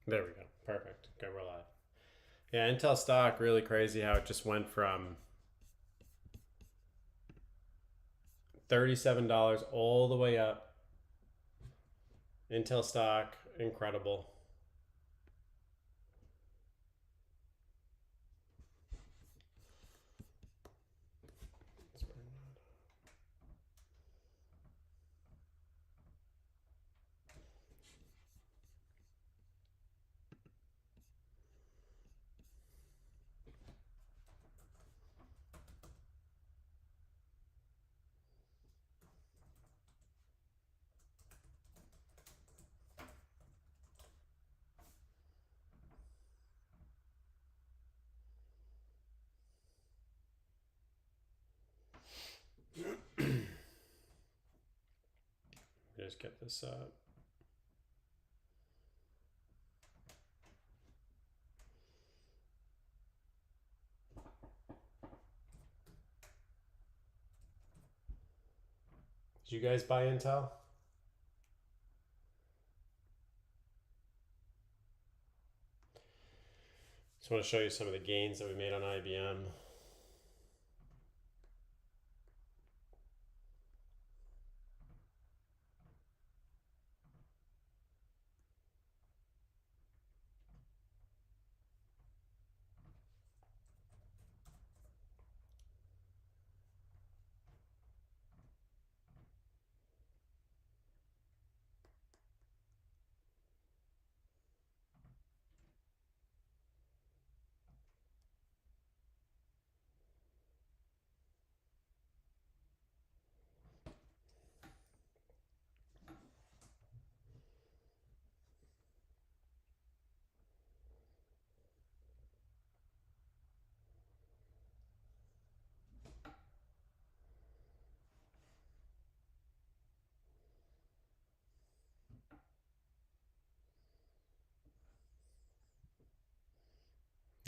There we go. Perfect. Okay, we're live. Yeah, Intel stock, really crazy how it just went from $37 all the way up. Intel stock, incredible. Just get this up. Did you guys buy Intel? Just want to show you some of the gains that we made on IBM.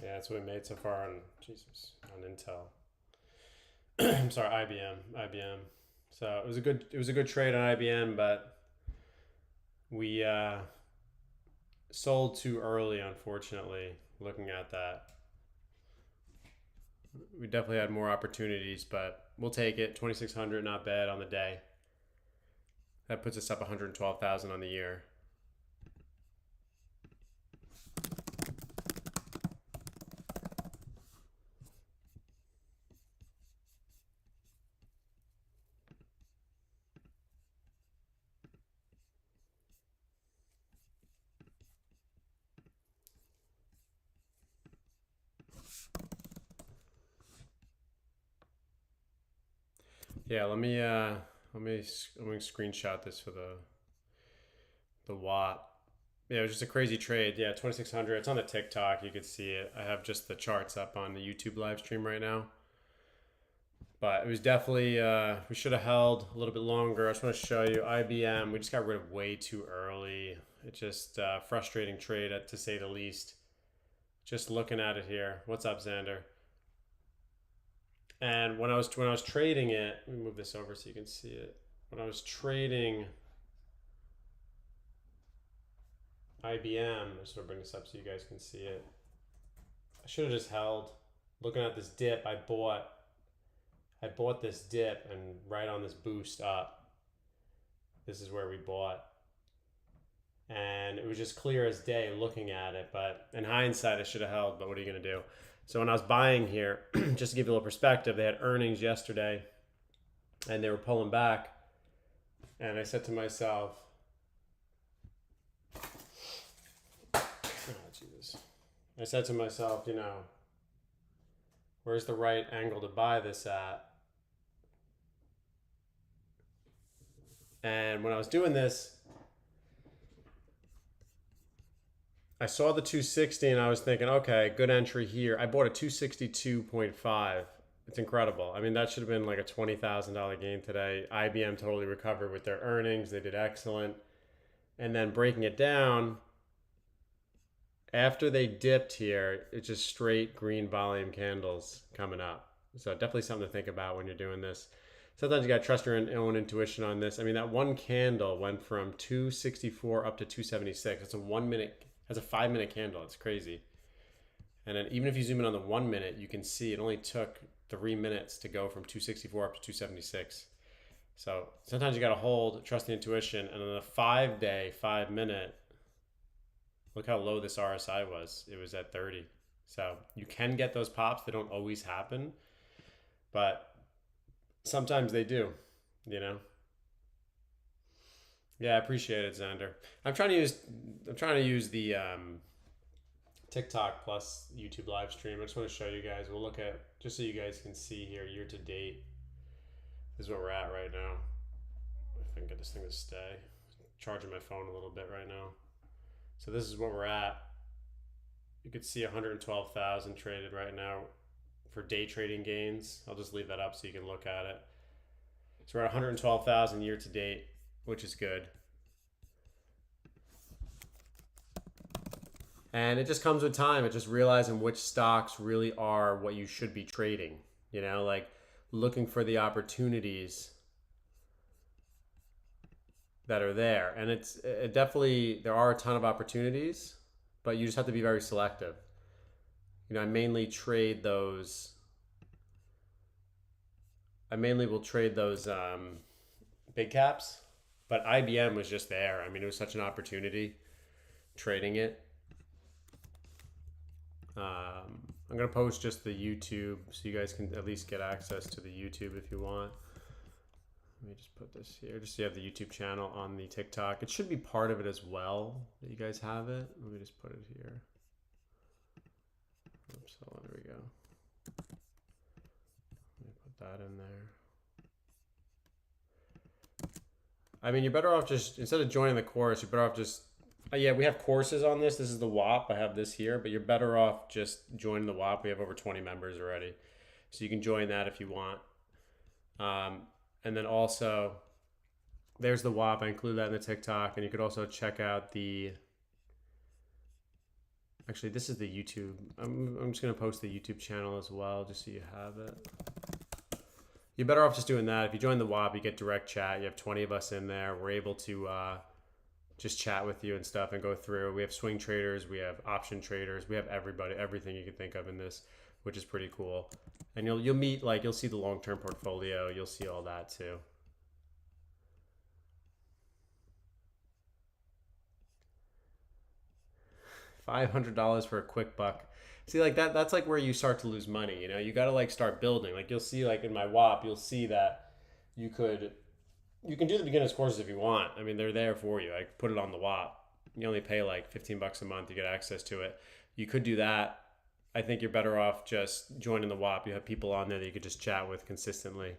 Yeah, that's what we made so far on Intel. I'm sorry, IBM. So it was a good trade on IBM, but we sold too early, unfortunately. Looking at that, we definitely had more opportunities, but we'll take it. 2,600, not bad on the day. That puts us up 112,000 on the year. Yeah, let me screenshot this for the watt. Yeah, it was just a crazy trade. Yeah, 2,600. It's on the TikTok. You could see it. I have just the charts up on the YouTube live stream right now. But it was definitely, we should have held a little bit longer. I just want to show you IBM. We just got rid of way too early. It's just frustrating trade, to say the least. Just looking at it here. What's up, Xander? And when I was trading it, let me move this over so you can see it. When I was trading IBM, I'm just gonna bring this up so you guys can see it. I should have just held. Looking at this dip, I bought this dip, and right on this boost up, this is where we bought. And it was just clear as day looking at it, but in hindsight, I should have held, but what are you gonna do? So when I was buying here, just to give you a little perspective, they had earnings yesterday and they were pulling back. And I said to myself, oh, Jesus. I said to myself, where's the right angle to buy this at? And when I was doing this, I saw the 260 and I was thinking, okay, good entry here. I bought a 262.5. It's incredible. I mean, that should have been like a $20,000 gain today. IBM totally recovered with their earnings. They did excellent. And then breaking it down, after they dipped here, it's just straight green volume candles coming up. So definitely something to think about when you're doing this. Sometimes you got to trust your own intuition on this. I mean, that one candle went from 264 up to 276. It's a 1 minute. Has a 5-minute candle. It's crazy. And then even if you zoom in on the 1 minute, you can see it only took 3 minutes to go from 264 up to 276. So sometimes you got to hold, trust the intuition. And then the 5-day, 5-minute, look how low this RSI was. It was at 30. So you can get those pops. They don't always happen, but sometimes they do, you know? Yeah, I appreciate it, Xander. I'm trying to use the TikTok plus YouTube live stream. I just want to show you guys. We'll look at, just so you guys can see here, year to date. This is where we're at right now. If I can get this thing to stay. Charging my phone a little bit right now. So this is where we're at. You could see 112,000 traded right now for day trading gains. I'll just leave that up so you can look at it. So we're at 112,000 year to date, which is good. And it just comes with time. It's just realizing which stocks really are what you should be trading. You know, like looking for the opportunities that are there. And it definitely, there are a ton of opportunities, but you just have to be very selective. You know, I mainly will trade those big caps, but IBM was just there. I mean, it was such an opportunity trading it. I'm going to post just the YouTube so you guys can at least get access to the YouTube if you want. Let me just put this here, just so you have the YouTube channel on the TikTok. It should be part of it as well, that you guys have it. Let me just put it here. Oops, hold on, there we go. Let me put that in there. I mean, you're better off just, instead of joining the course, you're better off just, yeah, we have courses on this. This is the WAP. I have this here, but you're better off just joining the WAP. We have over 20 members already. So you can join that if you want. And then also, there's the WAP. I include that in the TikTok. And you could also check out the, actually, this is the YouTube. I'm just going to post the YouTube channel as well, just so you have it. You're better off just doing that. If you join the WAP, you get direct chat. You have 20 of us in there. We're able to just chat with you and stuff and go through. We have swing traders. We have option traders. We have everybody, everything you can think of in this, which is pretty cool. And you'll meet, like, you'll see the long-term portfolio. You'll see all that too. $500 for a quick buck. See, like that's like where you start to lose money. You know, you got to like start building. Like you'll see, like in my WAP, you'll see that you can do the beginner's courses if you want. I mean, they're there for you. I put it on the WAP. You only pay like $15 a month to get access to it. You could do that. I think you're better off just joining the WAP. You have people on there that you could just chat with consistently,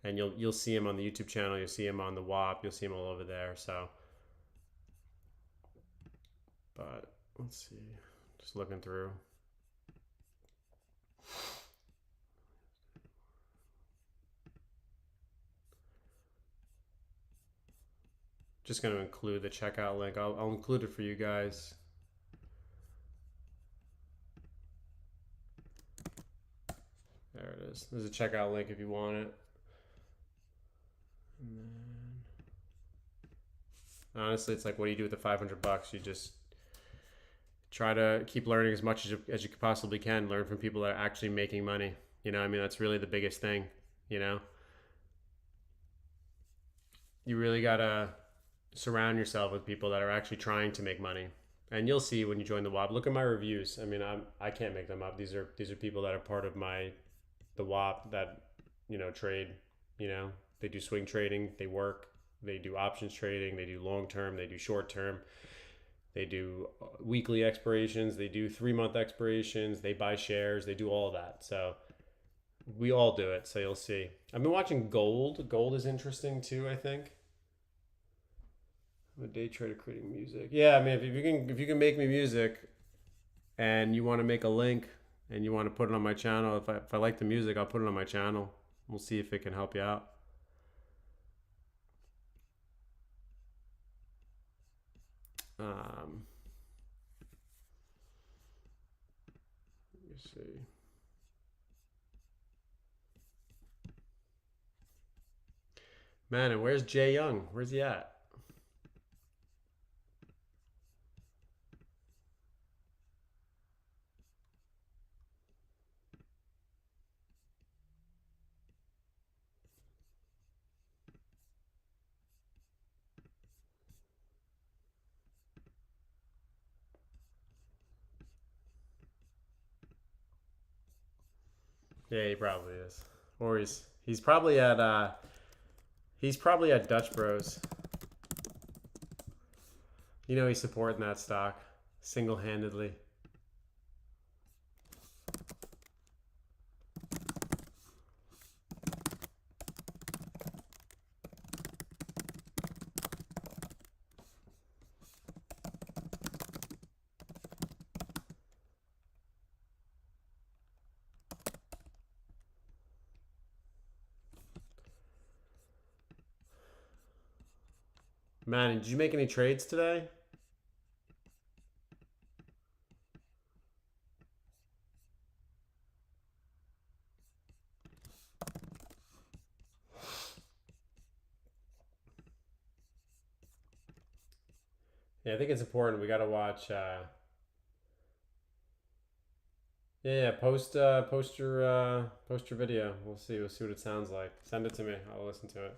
and you'll see them on the YouTube channel. You'll see them on the WAP. You'll see them all over there. So, but let's see. Just looking through. Just going to include the checkout link. I'll include it for you guys. There it is. There's a checkout link if you want it. And then, honestly, it's like, what do you do with the $500? You just try to keep learning as much as you possibly can. Learn from people that are actually making money. You know, I mean, that's really the biggest thing, you know? You really got to surround yourself with people that are actually trying to make money. And you'll see when you join the WAP. Look at my reviews. I mean, I can't make them up. These are people that are part of the WAP that, you know, trade, you know, they do swing trading, they work, they do options trading, they do long term, they do short term, they do weekly expirations, they do 3-month expirations, they buy shares, they do all of that. So we all do it. So you'll see. I've been watching gold. Gold is interesting too, I think. I'm a day trader creating music. Yeah, I mean, if you can make me music and you want to make a link and you want to put it on my channel, if I like the music, I'll put it on my channel. We'll see if it can help you out. Let me see. Man, and where's Jay Young? Where's he at? Yeah, he probably is. Or he's probably at Dutch Bros. You know he's supporting that stock single-handedly. Man, did you make any trades today? Yeah, I think it's important. We got to watch. Yeah, post your video. We'll see. We'll see what it sounds like. Send it to me. I'll listen to it.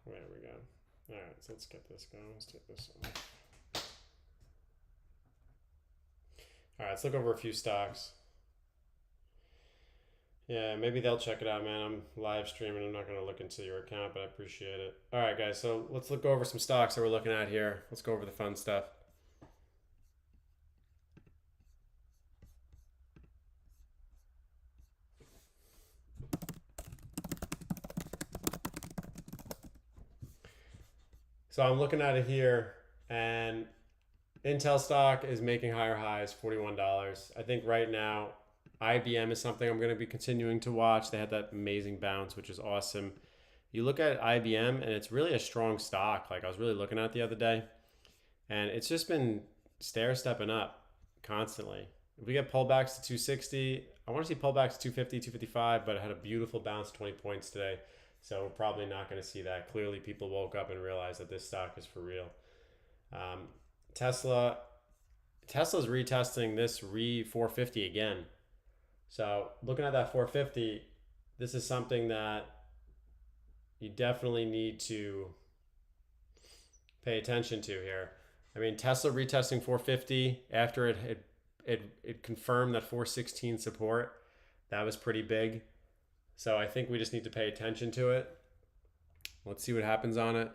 There we go. All right, so let's get this going. Let's take this one. All right, let's look over a few stocks. Yeah, maybe they'll check it out, man. I'm live streaming. I'm not going to look into your account, but I appreciate it. All right, guys, so let's look over some stocks that we're looking at here. Let's go over the fun stuff. So I'm looking at it here, and Intel stock is making higher highs, $41. I think right now IBM is something I'm going to be continuing to watch. They had that amazing bounce, which is awesome. You look at IBM, and it's really a strong stock. Like I was really looking at it the other day, and it's just been stair-stepping up constantly. If we get pullbacks to 260, I want to see pullbacks to 250, 255, but it had a beautiful bounce, 20 points today. So we're probably not going to see that. Clearly, people woke up and realized that this stock is for real. Tesla's retesting this 450 again. So looking at that 450, this is something that you definitely need to pay attention to here. I mean, Tesla retesting 450 after it confirmed that 416 support. That was pretty big. So I think we just need to pay attention to it. Let's see what happens on it.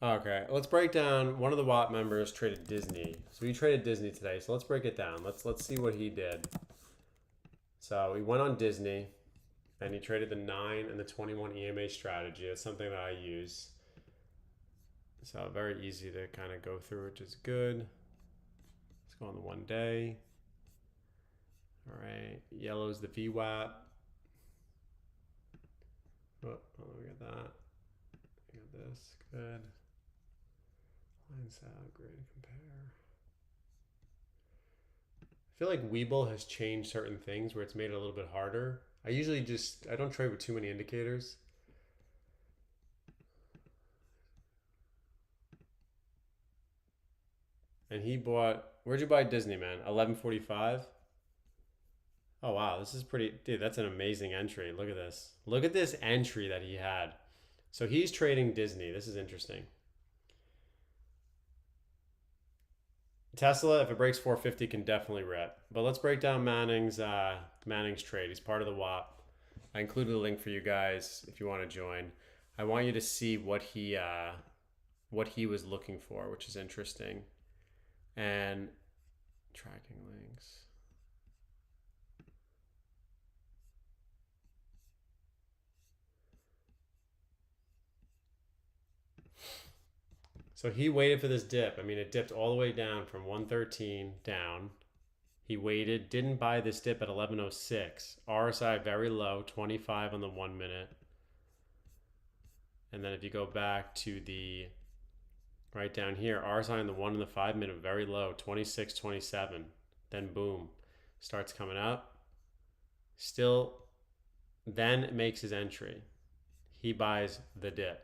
Okay, let's break down. One of the Watt members traded Disney. So he traded Disney today. So let's break it down. Let's see what he did. So he went on Disney and he traded the 9 and the 21 EMA strategy. It's something that I use. So very easy to kind of go through, which is good. Let's go on the 1 day. All right, yellow is the VWAP. Oh, we got that. We got this, good. Lines out, great to compare. I feel like Webull has changed certain things where it's made it a little bit harder. I don't trade with too many indicators. And he bought, where'd you buy Disney, man? 1145? Oh, wow. This is pretty, dude, that's an amazing entry. Look at this. Look at this entry that he had. So he's trading Disney. This is interesting. Tesla, if it breaks 450, can definitely rip. But let's break down Manning's trade. He's part of the WAP. I included a link for you guys if you want to join. I want you to see what he was looking for, which is interesting. And tracking links. So he waited for this dip. I mean, it dipped all the way down from 113 down. He waited, didn't buy this dip at 1106. RSI very low, 25 on the 1 minute. And then if you go back to the right down here, RSI on the 1 and the 5 minute very low, 26, 27. Then boom, starts coming up. Still, then makes his entry. He buys the dip.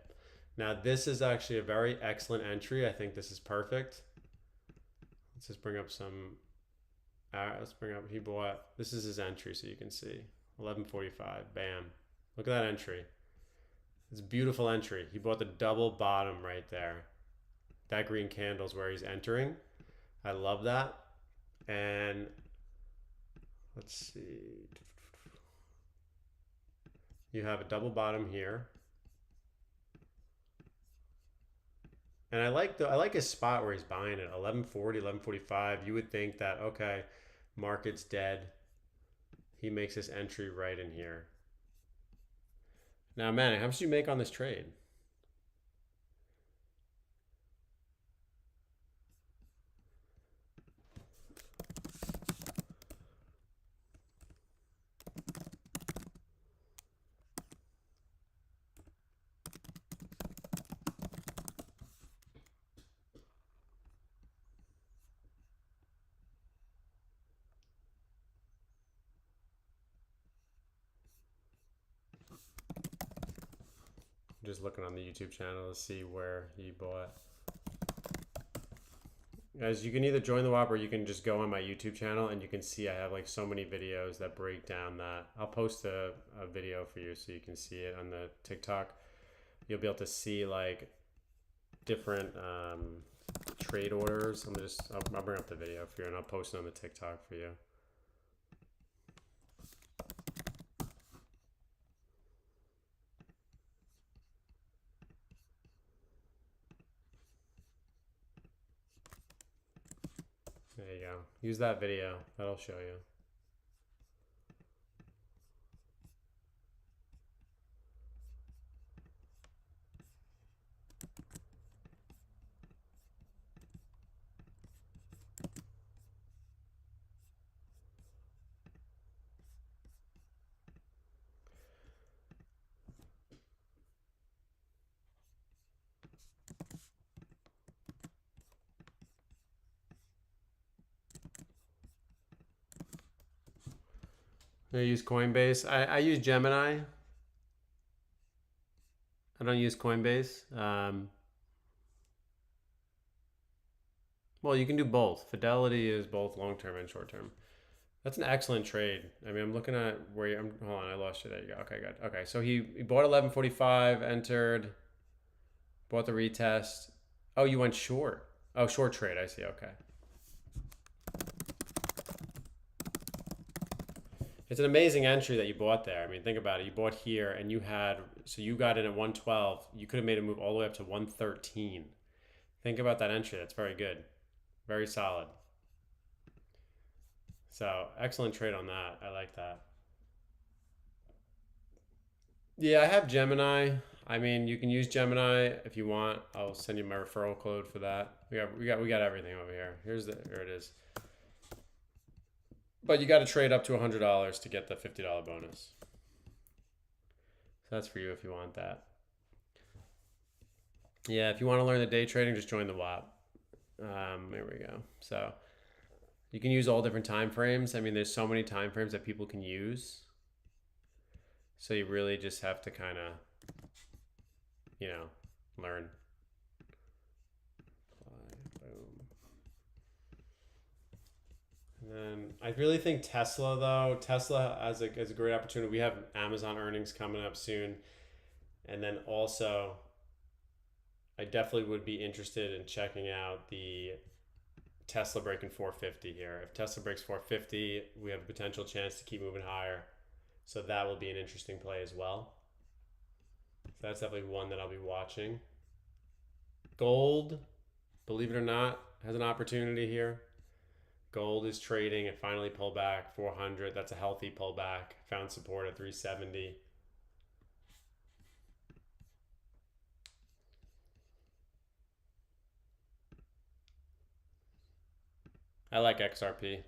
Now this is actually a very excellent entry. I think this is perfect. Let's just bring up some. Let's bring up. He bought. This is his entry, so you can see 1145. Bam! Look at that entry. It's a beautiful entry. He bought the double bottom right there. That green candle's where he's entering. I love that. And let's see. You have a double bottom here. And I like his spot where he's buying it, 1140, 1145. You would think that, okay, market's dead. He makes this entry right in here. Now, Manny, how much do you make on this trade? I'm just looking on the YouTube channel to see where he bought. Guys, you can either join the WAP or you can just go on my YouTube channel and you can see I have like so many videos that break down that. I'll post a video for you so you can see it on the TikTok. You'll be able to see like different trade orders. I'll bring up the video for you and I'll post it on the TikTok for you. There you go. Use that video. That'll show you. I use Coinbase. I use Gemini. I don't use Coinbase. Well, you can do both. Fidelity is both long-term and short-term. That's an excellent trade. I mean, I'm looking at where I'm. Hold on, I lost you. There you go. Okay, good. Okay, so he bought 1145, entered, bought the retest. Oh, you went short. Oh, short trade. I see. Okay. It's an amazing entry that you bought there. I mean, think about it. You bought here and you had, so you got in at 112. You could have made a move all the way up to 113. Think about that entry. That's very good. Very solid. So excellent trade on that. I like that. Yeah, I have Gemini. I mean, you can use Gemini if you want. I'll send you my referral code for that. We got everything over here. Here it is. But you got to trade up to $100 to get the $50 bonus. So that's for you if you want that. Yeah, if you want to learn the day trading, just join the WAP. There we go. So you can use all different time frames. I mean, there's so many time frames that people can use. So you really just have to kind of, learn. Boom. And then I really think Tesla, though. Tesla has a great opportunity. We have Amazon earnings coming up soon. And then also, I definitely would be interested in checking out the Tesla breaking 450 here. If Tesla breaks 450, we have a potential chance to keep moving higher. So that will be an interesting play as well. So that's definitely one that I'll be watching. Gold, believe it or not, has an opportunity here. Gold is trading. It finally pulled back 400. That's a healthy pullback. Found support at 370. I like XRP.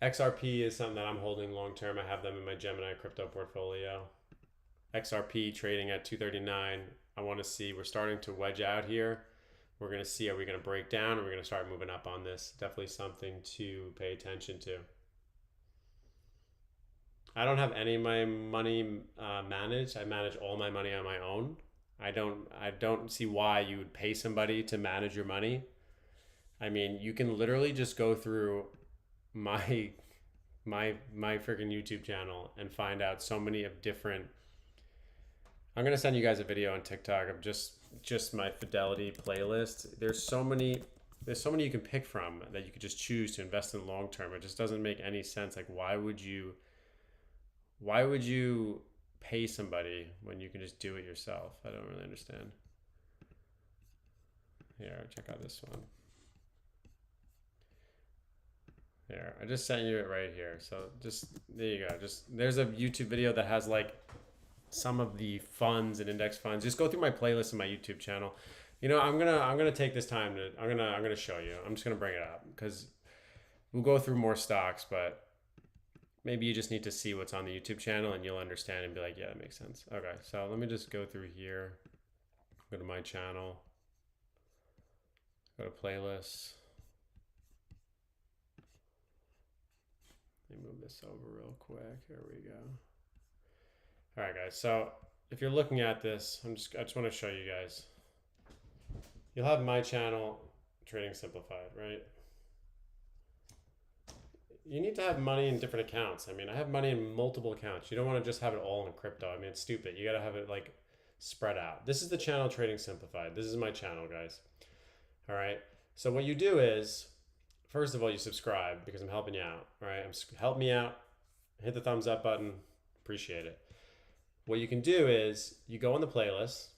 XRP is something that I'm holding long term. I have them in my Gemini crypto portfolio. XRP trading at 239. I want to see, we're starting to wedge out here. We're going to see, are we going to break down or are we going to start moving up on this? Definitely something to pay attention to. I don't have any of my money managed. I manage all my money on my own. I don't see why you would pay somebody to manage your money. I mean, you can literally just go through my my freaking YouTube channel and find out so many of different. I'm gonna send you guys a video on TikTok of just my Fidelity playlist. There's so many you can pick from that you could just choose to invest in long term. It just doesn't make any sense. Like why would you pay somebody when you can just do it yourself? I don't really understand. Here, check out this one. Here, I just sent you it right here. So just there you go. Just there's a YouTube video that has like some of the funds and index funds. Just go through my playlist in my YouTube channel. You know, I'm gonna take this time to I'm gonna show you. I'm just gonna bring it up because we'll go through more stocks, but maybe you just need to see what's on the YouTube channel and you'll understand and be like, yeah, that makes sense. Okay, so let me just go through here. Go to my channel. Go to playlists. Let me move this over real quick. Here we go. All right, guys. So if you're looking at this, I just want to show you guys. You'll have my channel, Trading Simplified, right? You need to have money in different accounts. I mean, I have money in multiple accounts. You don't want to just have it all in crypto. I mean, it's stupid. You got to have it like spread out. This is the channel Trading Simplified. This is my channel, guys. All right. So what you do is, first of all, you subscribe because I'm helping you out. All right. Help me out. Hit the thumbs up button. Appreciate it. What you can do is you go on the playlist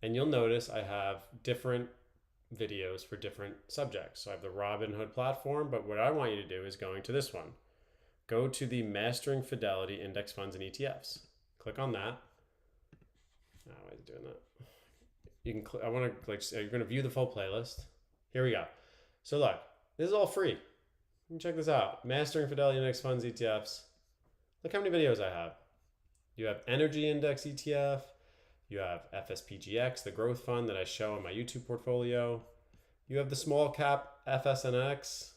and you'll notice I have different videos for different subjects. So I have the Robinhood platform, but what I want you to do is going to this one. Go to the Mastering Fidelity Index Funds and ETFs. Click on that. Oh, why is it doing that? You can click, I want to like, you're going to view the full playlist. Here we go. So look, this is all free. You can check this out. Mastering Fidelity Index Funds, ETFs. Look how many videos I have. You have Energy Index ETF. You have FSPGX, the growth fund that I show in my YouTube portfolio. You have the small cap FSNX.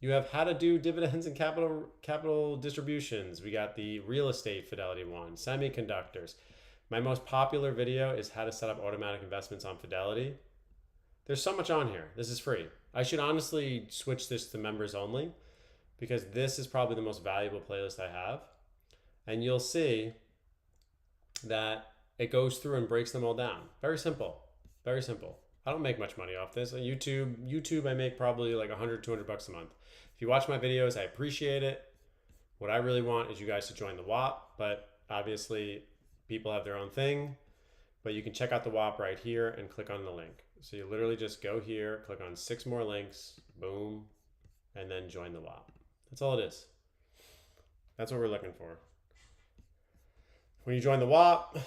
You have how to do dividends and capital distributions. We got the real estate Fidelity one, semiconductors. My most popular video is how to set up automatic investments on Fidelity. There's so much on here. This is free. I should honestly switch this to members only because this is probably the most valuable playlist I have. And you'll see that it goes through and breaks them all down. Very simple. Very simple. I don't make much money off this. On YouTube, I make probably like $100, $200 a month. If you watch my videos, I appreciate it. What I really want is you guys to join the WAP, but obviously people have their own thing. But you can check out the WAP right here and click on the link. So you literally just go here, click on 6 more links, boom, and then join the WAP. That's all it is. That's what we're looking for. When you join the WAP,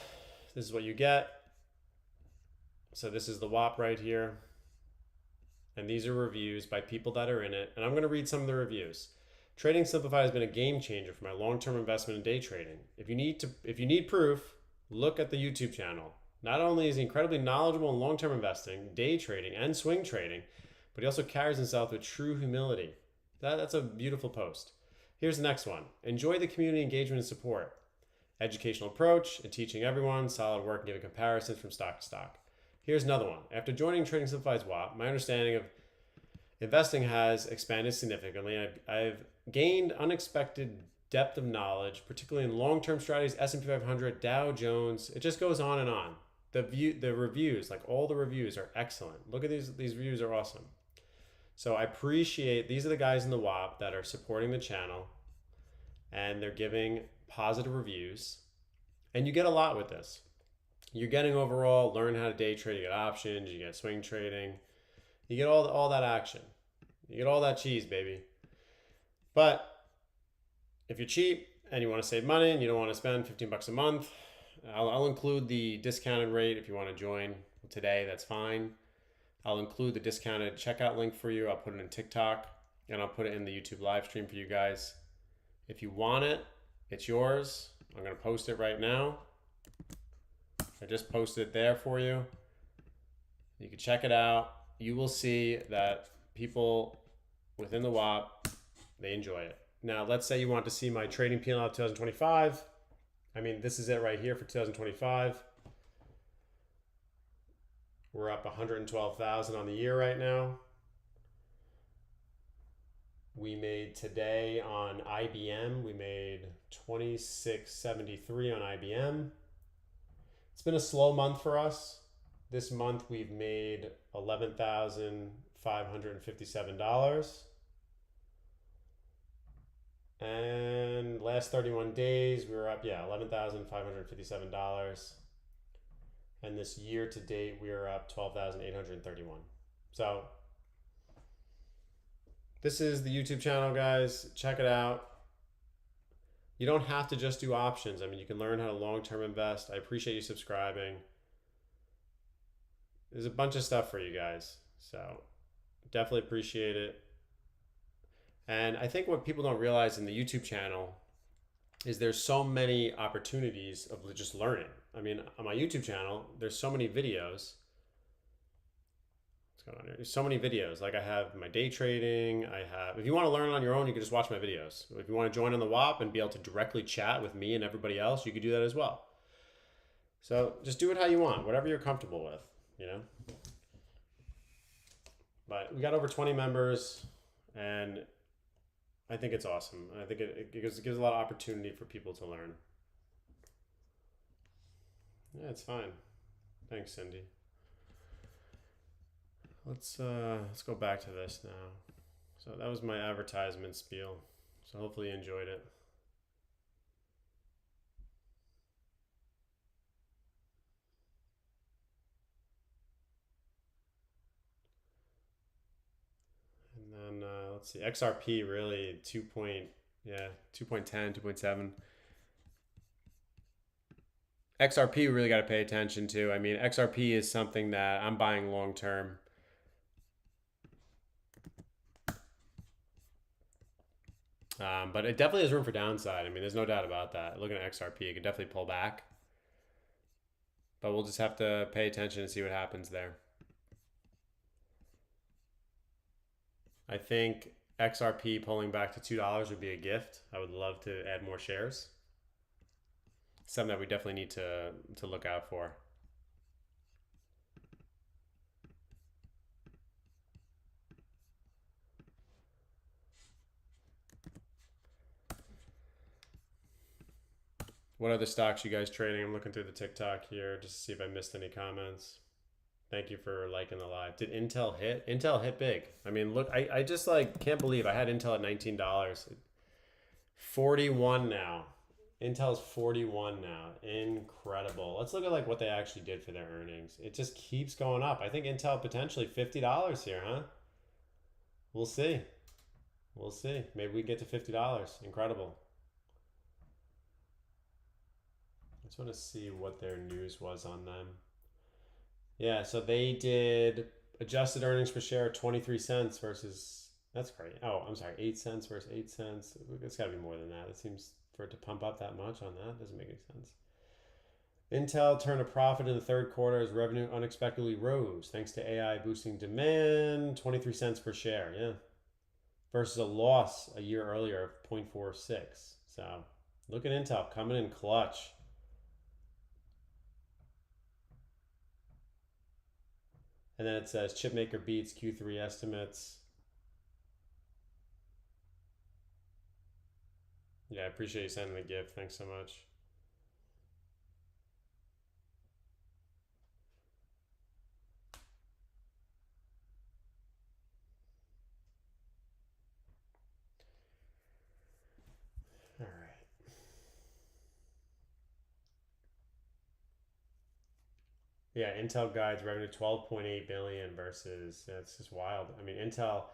this is what you get. So this is the WAP right here. And these are reviews by people that are in it. And I'm going to read some of the reviews. Trading Simplified has been a game changer for my long-term investment in day trading. If you need proof, look at the YouTube channel. Not only is he incredibly knowledgeable in long-term investing, day trading, and swing trading, but he also carries himself with true humility. That's a beautiful post. Here's the next one. Enjoy the community engagement and support. Educational approach and teaching everyone, solid work and giving comparisons from stock to stock. Here's another one. After joining Trading Simplified's WAP, my understanding of investing has expanded significantly. I've gained unexpected depth of knowledge, particularly in long-term strategies, S&P 500, Dow Jones. It just goes on and on. The reviews, like all the reviews are excellent. Look at these reviews are awesome. So I appreciate, these are the guys in the WAP that are supporting the channel and they're giving positive reviews, and you get a lot with this. You're getting overall, learn how to day trade, you get options, you get swing trading, you get all that action. You get all that cheese, baby. But if you're cheap and you want to save money and you don't want to spend $15 a month, I'll include the discounted rate if you want to join today, that's fine. I'll include the discounted checkout link for you. I'll put it in TikTok and I'll put it in the YouTube live stream for you guys. If you want it, it's yours. I'm going to post it right now. I just posted it there for you. You can check it out. You will see that people within the WAP, they enjoy it. Now, let's say you want to see my trading P&L of 2025. I mean, this is it right here for 2025. We're up 112,000 on the year right now. We made today on IBM, we made 2673 on IBM. It's been a slow month for us. This month we've made $11,557. And last 31 days we were up, $11,557. And this year to date we are up 12,831. So this is the YouTube channel, guys. Check it out. You don't have to just do options. I mean, you can learn how to long-term invest. I appreciate you subscribing. There's a bunch of stuff for you guys. So definitely appreciate it. And I think what people don't realize in the YouTube channel is there's so many opportunities of just learning. I mean, on my YouTube channel, there's so many videos. What's going on here? There's so many videos. Like I have my day trading. If you want to learn on your own, you can just watch my videos. If you want to join on the WAP and be able to directly chat with me and everybody else, you could do that as well. So just do it how you want, whatever you're comfortable with, you know? But we got over 20 members and I think it's awesome. I think it gives a lot of opportunity for people to learn. Yeah, it's fine. Thanks, Cindy. Let's go back to this now. So that was my advertisement spiel. So hopefully you enjoyed it. And then let's see, XRP really 2.10, 2.7. XRP really got to pay attention to. I mean, XRP is something that I'm buying long term. But it definitely has room for downside. I mean, there's no doubt about that. Looking at XRP, it could definitely pull back. But we'll just have to pay attention and see what happens there. I think XRP pulling back to $2 would be a gift. I would love to add more shares. Something that we definitely need to look out for. What other stocks you guys trading? I'm looking through the TikTok here just to see if I missed any comments. Thank you for liking the live. Did Intel hit? Intel hit big. I mean, look, I just like can't believe I had Intel at $19. 41 now. Intel's 41 now. Incredible. Let's look at like what they actually did for their earnings. It just keeps going up. I think Intel potentially $50 here, huh? We'll see. We'll see. Maybe we get to $50. Incredible. I just want to see what their news was on them. Yeah, so they did adjusted earnings per share 23 cents versus, that's great. Oh, I'm sorry, 8 cents versus 8 cents. It's got to be more than that. It seems for it to pump up that much on that doesn't make any sense. Intel turned a profit in the third quarter as revenue unexpectedly rose thanks to AI boosting demand, 23 cents per share, yeah. Versus a loss a year earlier of 0.46. So look at Intel coming in clutch. And then it says chipmaker beats Q3 estimates. Yeah, I appreciate you sending the gift. Thanks so much. All right. Yeah, Intel guides revenue 12.8 billion versus it's just wild. I mean, Intel,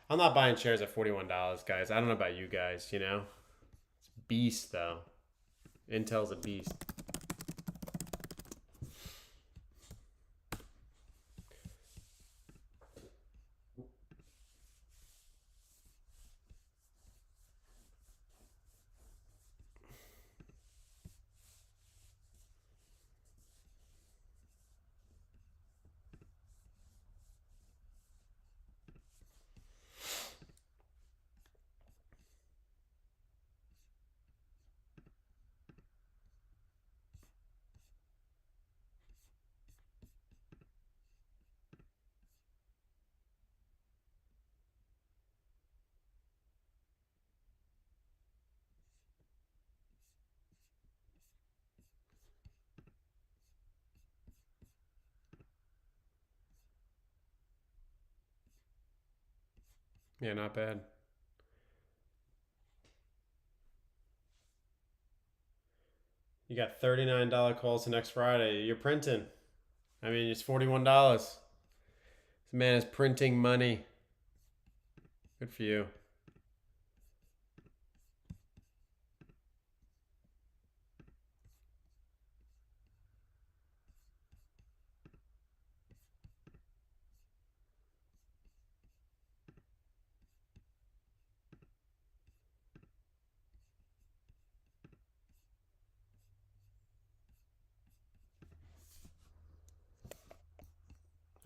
I'm not buying shares at $41, guys. I don't know about you guys, you know? It's beast though. Intel's a beast. Yeah, not bad. You got $39 calls to next Friday. You're printing. I mean, it's $41. This man is printing money. Good for you.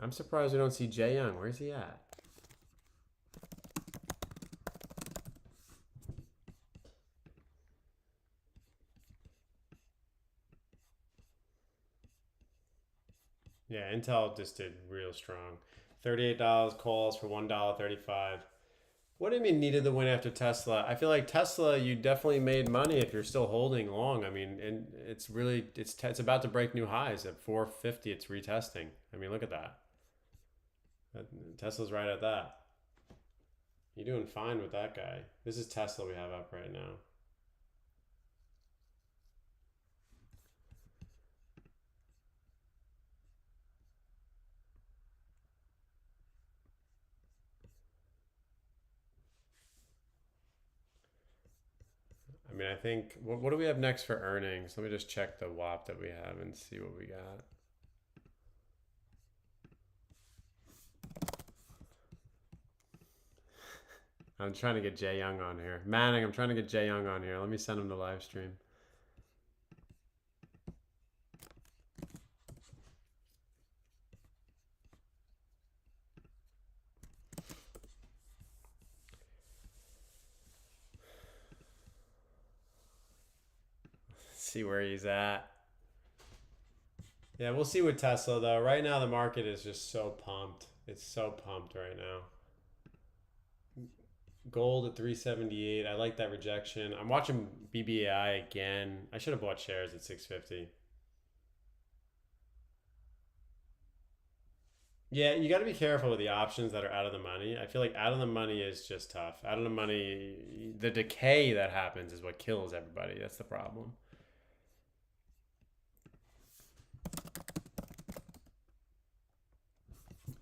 I'm surprised we don't see Jay Young. Where's he at? Yeah, Intel just did real strong. $38 calls for $1.35. What do you mean needed the win after Tesla? I feel like Tesla, you definitely made money if you're still holding long. I mean, and it's really it's about to break new highs at 450. It's retesting. I mean, look at that. Tesla's right at that. You're doing fine with that guy. This is Tesla we have up right now. I mean, I think, what do we have next for earnings? Let me just check the WAP that we have and see what we got. I'm trying to get Jay Young on here. Manning, I'm trying to get Jay Young on here. Let me send him the live stream. See where he's at. Yeah, we'll see with Tesla though. Right now the market is just so pumped. It's so pumped right now. Gold at 378. I like that rejection. I'm watching BBAI again. I should have bought shares at 650. Yeah, you got to be careful with the options that are out of the money. I feel like out of the money is just tough. Out of the money, the decay that happens is what kills everybody. That's the problem.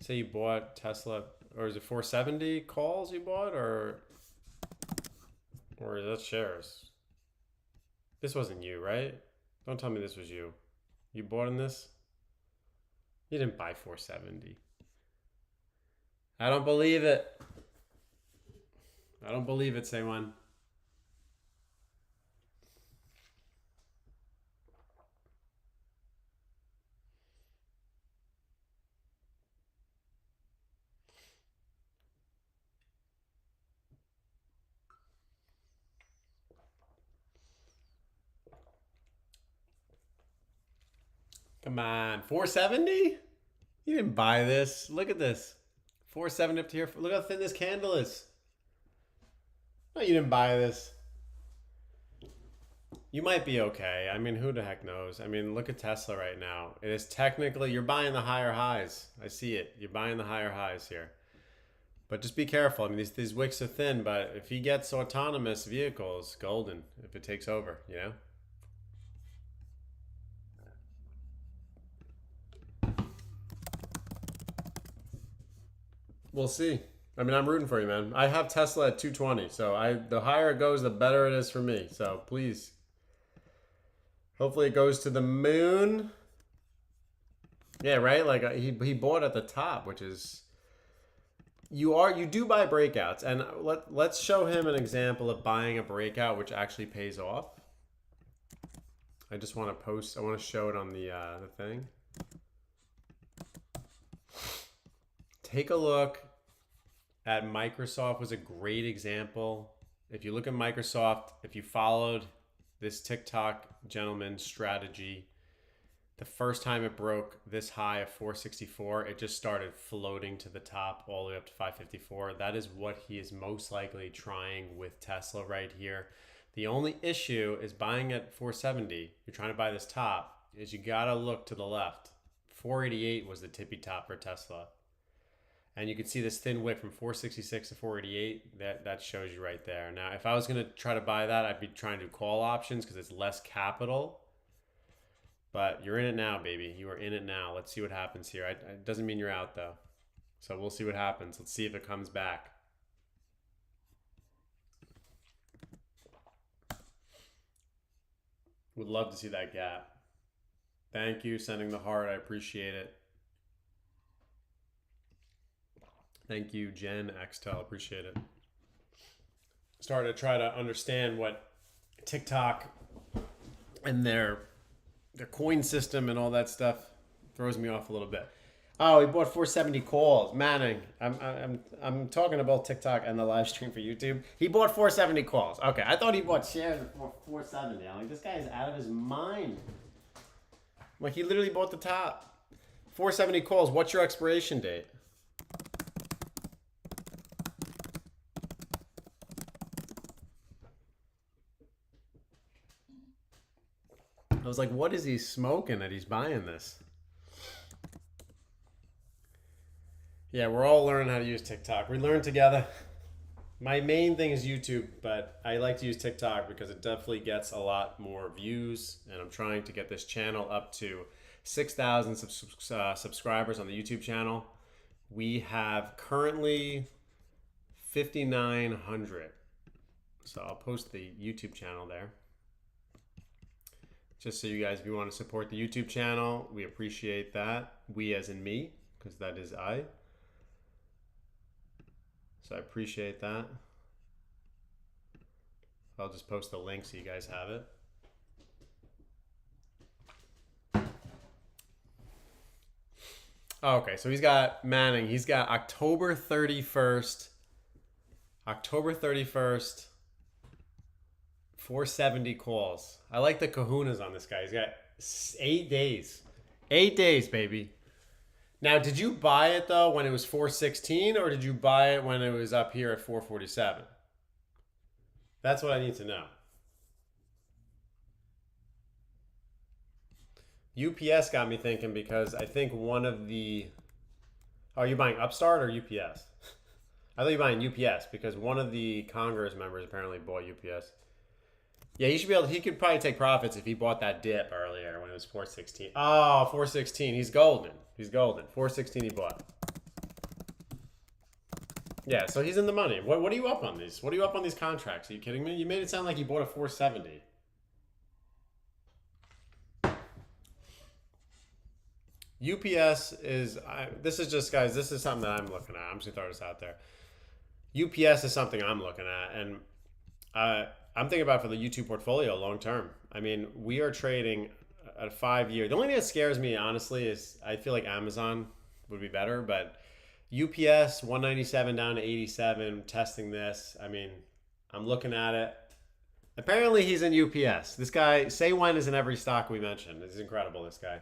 Say you bought Tesla, or is it 470 calls you bought, or is that shares? This wasn't you, right? Don't tell me this was you. You bought in this? You didn't buy 470. I don't believe it. I don't believe it, say one. Come on, 470? You didn't buy this. Look at this. 470 up to here. Look how thin this candle is. No, you didn't buy this. You might be okay. I mean, who the heck knows? I mean, look at Tesla right now. It is technically, you're buying the higher highs. I see it. You're buying the higher highs here. But just be careful. I mean, these wicks are thin, but if he gets autonomous vehicles, golden. If it takes over, you know? We'll see. I mean, I'm rooting for you, man. I have Tesla at 220, so the higher it goes, the better it is for me. So please, hopefully it goes to the moon. Yeah, right. Like he bought at the top, which is you do buy breakouts, and let's show him an example of buying a breakout which actually pays off. I just want to post. I want to show it on the thing. Take a look at Microsoft was a great example. If you look at Microsoft, if you followed this TikTok gentleman's strategy, the first time it broke this high of 464, it just started floating to the top all the way up to 554. That is what he is most likely trying with Tesla right here. The only issue is buying at 470. You're trying to buy this top, is you gotta look to the left. 488 was the tippy top for Tesla. And you can see this thin wick from 466 to 488. That shows you right there. Now, if I was going to try to buy that, I'd be trying to call options because it's less capital. But you're in it now, baby. You are in it now. Let's see what happens here. It doesn't mean you're out, though. So we'll see what happens. Let's see if it comes back. Would love to see that gap. Thank you, sending the heart. I appreciate it. Thank you, Jen Xtel. Appreciate it. Starting to try to understand what TikTok and their coin system and all that stuff throws me off a little bit. Oh, he bought 470 calls. Manning, I'm talking about TikTok and the live stream for YouTube. He bought 470 calls. Okay, I thought he bought shares for 470. I'm like, this guy is out of his mind. Like, he literally bought the top. 470 calls. What's your expiration date? I was like, what is he smoking that he's buying this? Yeah, we're all learning how to use TikTok. We learn together. My main thing is YouTube, but I like to use TikTok because it definitely gets a lot more views, and I'm trying to get this channel up to 6,000 subscribers on the YouTube channel. We have currently 5,900. So I'll post the YouTube channel there. Just so you guys, if you want to support the YouTube channel, we appreciate that. We as in me, because that is I. So I appreciate that. I'll just post the link so you guys have it. Oh, okay, so he's got Manning. He's got October 31st. October 31st. 470 calls. I like the kahunas on this guy. He's got 8 days. 8 days, baby. Now, did you buy it, though, when it was 416, or did you buy it when it was up here at 447? That's what I need to know. UPS got me thinking because I think one of the... Oh, are you buying Upstart or UPS? I thought you were buying UPS because one of the Congress members apparently bought UPS. Yeah, he should be able to, he could probably take profits if he bought that dip earlier when it was 416. Oh, 416. He's golden. He's golden. 416 he bought. Yeah, so he's in the money. What are you up on these? What are you up on these contracts? Are you kidding me? You made it sound like you bought a 470. UPS is, this is just, guys, this is something that I'm looking at. I'm just going to throw this out there. UPS is something I'm looking at, and I'm thinking about for the YouTube portfolio long term. I mean, we are trading at 5 year. The only thing that scares me, honestly, is I feel like Amazon would be better, but UPS 197 down to 87, testing this. I mean, I'm looking at it. Apparently, he's in UPS. This guy, Say When is in every stock we mentioned. It's incredible, this guy.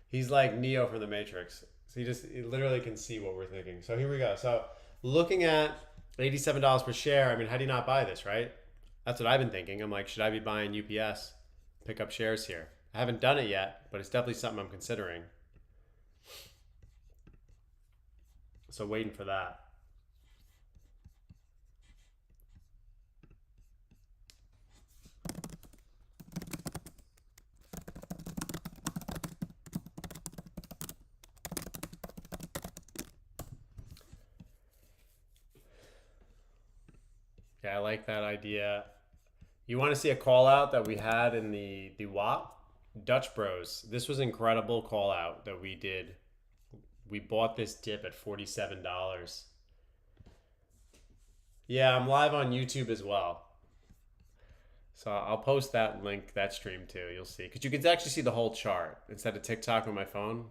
He's like Neo from the Matrix. So he literally can see what we're thinking. So here we go. So looking at $87 per share, I mean, how do you not buy this, right? That's what I've been thinking. I'm like, should I be buying UPS? Pick up shares here. I haven't done it yet, but it's definitely something I'm considering. So waiting for that. Yeah, I like that idea. You want to see a call out that we had in the WAP? Dutch Bros. This was an incredible call out that we did. We bought this dip at $47. Yeah, I'm live on YouTube as well. So I'll post that link, that stream too. You'll see. Because you can actually see the whole chart instead of TikTok on my phone.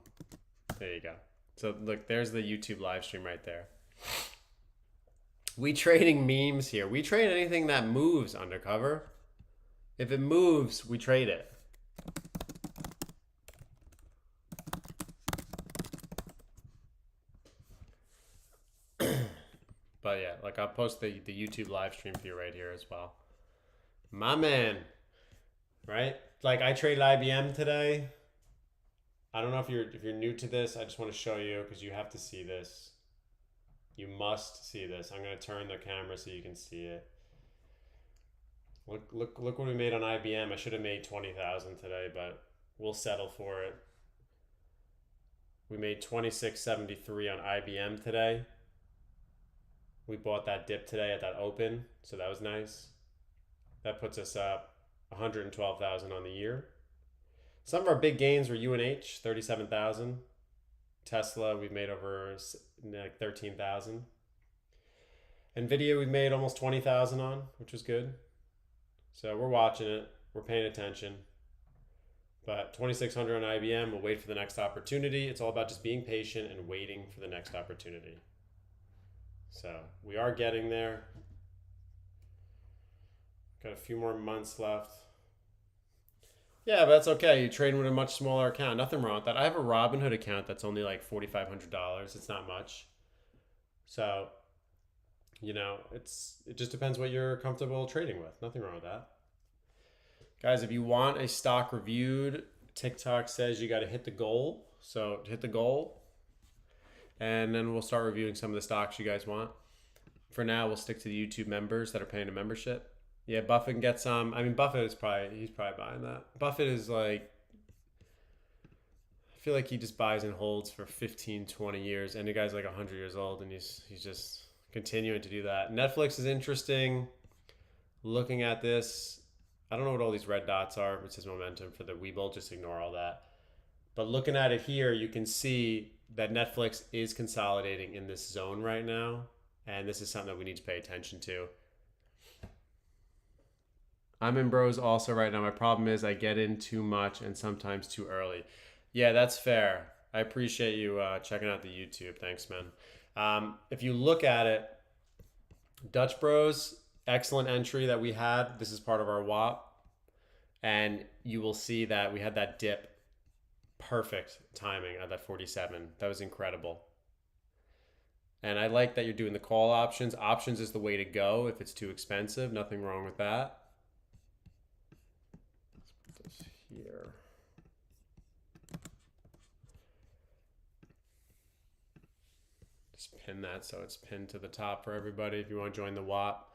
There you go. So look, there's the YouTube live stream right there. We trading memes here. We trade anything that moves, Undercover. If it moves, we trade it. But yeah, like I'll post the YouTube live stream for you right here as well. My man, right? Like I traded IBM today. I don't know if you're new to this. I just want to show you because you have to see this. You must see this. I'm gonna turn the camera so you can see it. Look what we made on IBM. I should have made 20,000 today, but we'll settle for it. We made 2673 on IBM today. We bought that dip today at that open, so that was nice. That puts us up 112,000 on the year. Some of our big gains were UNH, 37,000. Tesla, we've made over like 13,000. Nvidia, we've made almost 20,000 on, which was good. So we're watching it. We're paying attention. But 2,600 on IBM, we'll wait for the next opportunity. It's all about just being patient and waiting for the next opportunity. So we are getting there. Got a few more months left. Yeah, but that's okay. You trade with a much smaller account. Nothing wrong with that. I have a Robinhood account that's only like $4,500. It's not much. So, it just depends what you're comfortable trading with. Nothing wrong with that. Guys, if you want a stock reviewed, TikTok says you got to hit the goal. So hit the goal, and then we'll start reviewing some of the stocks you guys want. For now, we'll stick to the YouTube members that are paying a membership. Yeah, Buffett can get some. I mean, Buffett is he's probably buying that. Buffett is like, I feel like he just buys and holds for 15, 20 years. And the guy's like 100 years old, and he's just continuing to do that. Netflix is interesting. Looking at this, I don't know what all these red dots are. It says momentum for the Webull. Just ignore all that. But looking at it here, you can see that Netflix is consolidating in this zone right now. And this is something that we need to pay attention to. I'm in bros also right now. My problem is I get in too much and sometimes too early. Yeah, that's fair. I appreciate you checking out the YouTube. Thanks, man. If you look at it, Dutch Bros, excellent entry that we had. This is part of our WAP. And you will see that we had that dip. Perfect timing at that 47. That was incredible. And I like that you're doing the call options. Options is the way to go if it's too expensive. Nothing wrong with that. Let's put this here. Just pin that so it's pinned to the top for everybody if you want to join the WAP.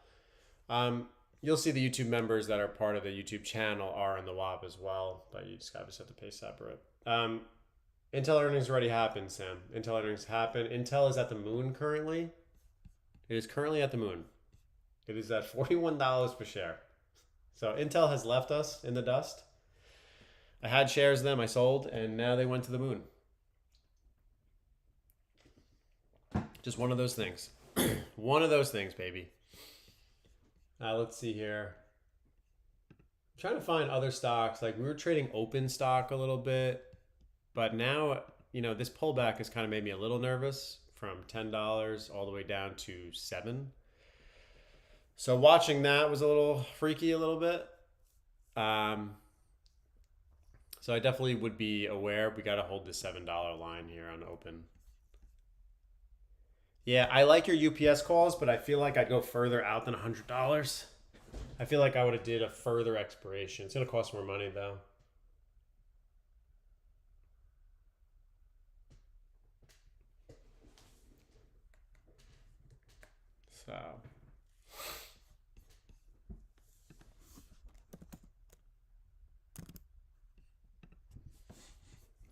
You'll see the YouTube members that are part of the YouTube channel are in the WAP as well, but you just have to pay separate. Intel earnings already happened, Sam. Intel earnings happened. Intel is at the moon currently. It is currently at the moon. It is at $41 per share. So Intel has left us in the dust. I had shares of them, I sold, and now they went to the moon. Just one of those things. One of those things, baby. Let's see here. I'm trying to find other stocks. Like we were trading open stock a little bit, but now, this pullback has kind of made me a little nervous from $10 all the way down to $7. So watching that was a little freaky a little bit. So I definitely would be aware. We got to hold the $7 line here on open. Yeah, I like your UPS calls, but I feel like I'd go further out than $100. I feel like I would have did a further expiration. It's going to cost more money, though. So.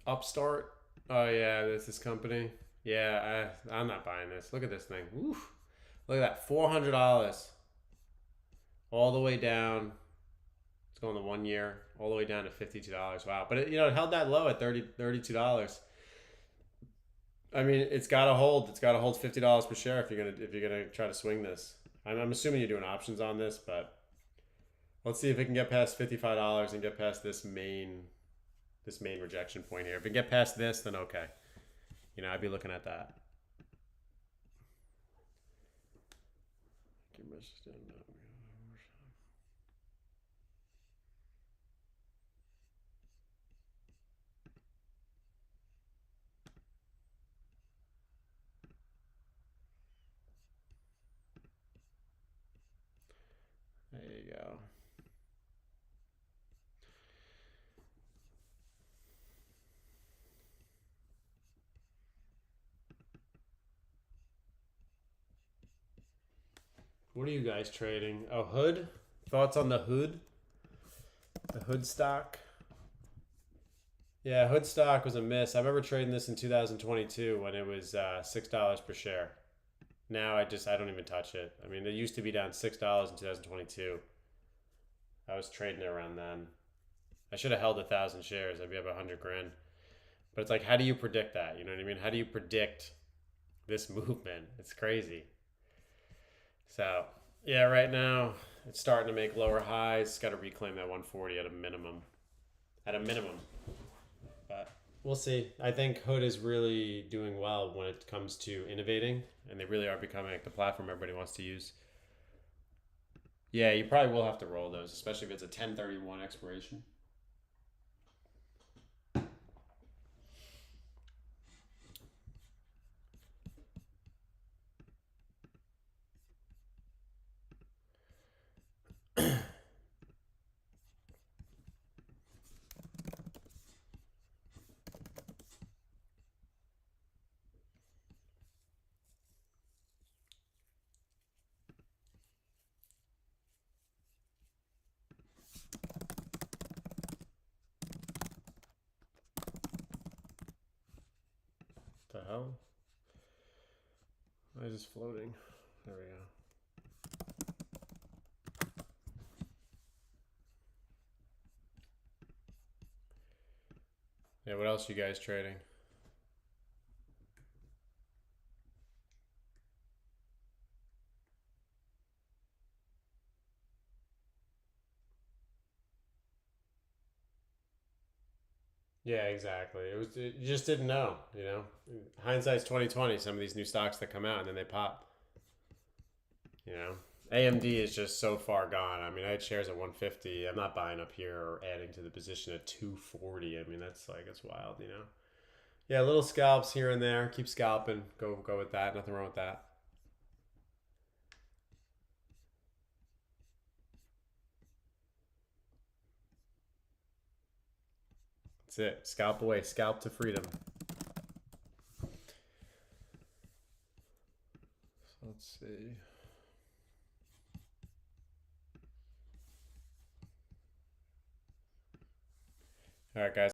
Upstart. Oh, yeah, this company. Yeah, I'm not buying this. Look at this thing. Oof. Look at that. $400. All the way down. It's going to 1 year. All the way down to $52. Wow. But it held that low at $32. I mean, it's got to hold. It's got to hold $50 per share if you're gonna try to swing this. I'm assuming you're doing options on this, but let's see if it can get past $55 and get past this main rejection point here. If it can get past this, then okay. I'd be looking at that. There you go. What are you guys trading? Oh, Hood? Thoughts on the Hood? The Hood stock? Yeah, Hood stock was a miss. I remember trading this in 2022 when it was $6 per share. Now I don't even touch it. I mean, it used to be down $6 in 2022. I was trading it around then. I should have held 1,000 shares. I'd be up 100 grand. But it's like, how do you predict that? You know what I mean? How do you predict this movement? It's crazy. So yeah, right now it's starting to make lower highs. It's got to reclaim that 140 at a minimum. At a minimum. But we'll see. I think Hood is really doing well when it comes to innovating, and they really are becoming like the platform everybody wants to use. Yeah, you probably will have to roll those, especially if it's a 1031 expiration. The hell? I was just floating. There we go. Yeah, what else you guys trading? Yeah, exactly. You just didn't know, you know. Hindsight's 2020. Some of these new stocks that come out and then they pop. You know, AMD is just so far gone. I mean, I had shares at 150. I'm not buying up here or adding to the position at 240. I mean, it's wild, you know. Yeah, little scalps here and there. Keep scalping. Go with that. Nothing wrong with that. That's it. Scalp away. Scalp to freedom. So let's see. All right, guys.